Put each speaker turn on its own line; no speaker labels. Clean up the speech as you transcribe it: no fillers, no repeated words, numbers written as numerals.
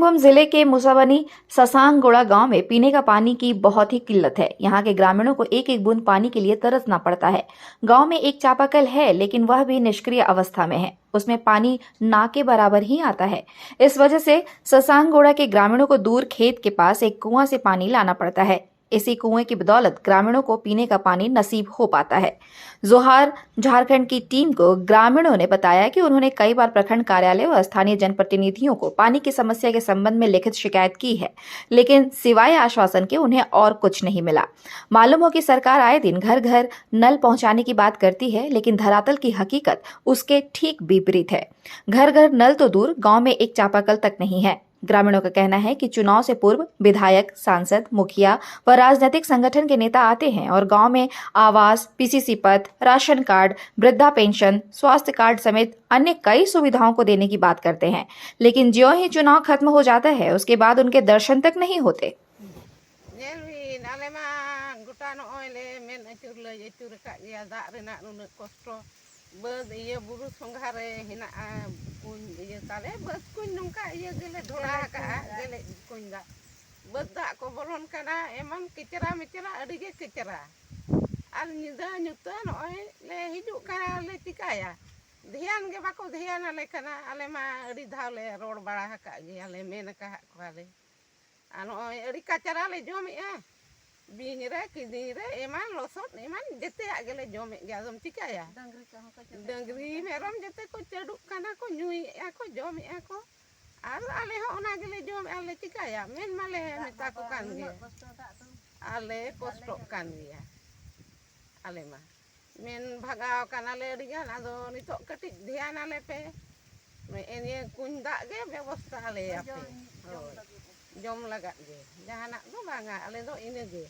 सिंहभूम जिले के मुसाबनी ससांगगोड़ा गांव में पीने का पानी की बहुत ही किल्लत है। यहां के ग्रामीणों को एक एक बूंद पानी के लिए तरसना पड़ता है। गांव में एक चापाकल है, लेकिन वह भी निष्क्रिय अवस्था में है। उसमें पानी ना के बराबर ही आता है। इस वजह से ससांगगोड़ा के ग्रामीणों को दूर खेत के पास एक कुआं से पानी लाना पड़ता है। इसी कुएं की बदौलत ग्रामीणों को पीने का पानी नसीब हो पाता है। जोहार झारखंड की टीम को ग्रामीणों ने बताया कि उन्होंने कई बार प्रखंड कार्यालय व स्थानीय जनप्रतिनिधियों को पानी की समस्या के संबंध में लिखित शिकायत की है, लेकिन सिवाय आश्वासन के उन्हें और कुछ नहीं मिला। मालूम हो कि सरकार आए दिन घर घर नल पहुंचाने की बात करती है, लेकिन धरातल की हकीकत उसके ठीक विपरीत है। घर घर नल तो दूर, गांव में एक चापाकल तक नहीं है। ग्रामीणों का कहना है कि चुनाव से पूर्व विधायक, सांसद, मुखिया व राजनीतिक संगठन के नेता आते हैं और गांव में आवास, पीसीसी पद, राशन कार्ड, वृद्धा पेंशन, स्वास्थ्य कार्ड समेत अन्य कई सुविधाओं को देने की बात करते हैं, लेकिन ज्यों ही चुनाव खत्म हो जाता है उसके बाद उनके दर्शन तक नहीं होते।
Bus iya buru songhare hina kun iya tale bus kun nungka iya gele dhola ka gele kun da bus da ko bolon kana emang kecera mecera adi ge kecera al nyida nyuta noy le hidup kana le tikaya dhian ge bako dhian ale kana ale ma adi dhale rod bara ka ge ale men ka ko ale ano adi kacara le jom ya Binire, kidire, eman losot, eman jete agale jome jazom tikaya. Dangri merom jete ko ceduk kana ko nyui ako jome ako. Ale ho ona gele jome ale tikaya. Men male metaku kan dia. Ale kostok kan dia. Ale mah. Men bhagao kan ale rigan ado nitok ketik dhian ale pe. Me enie kunda ge ବ୍ୟବস্থা ale ape. Jom lagat ge. Jahanak do banga ale do ini ge.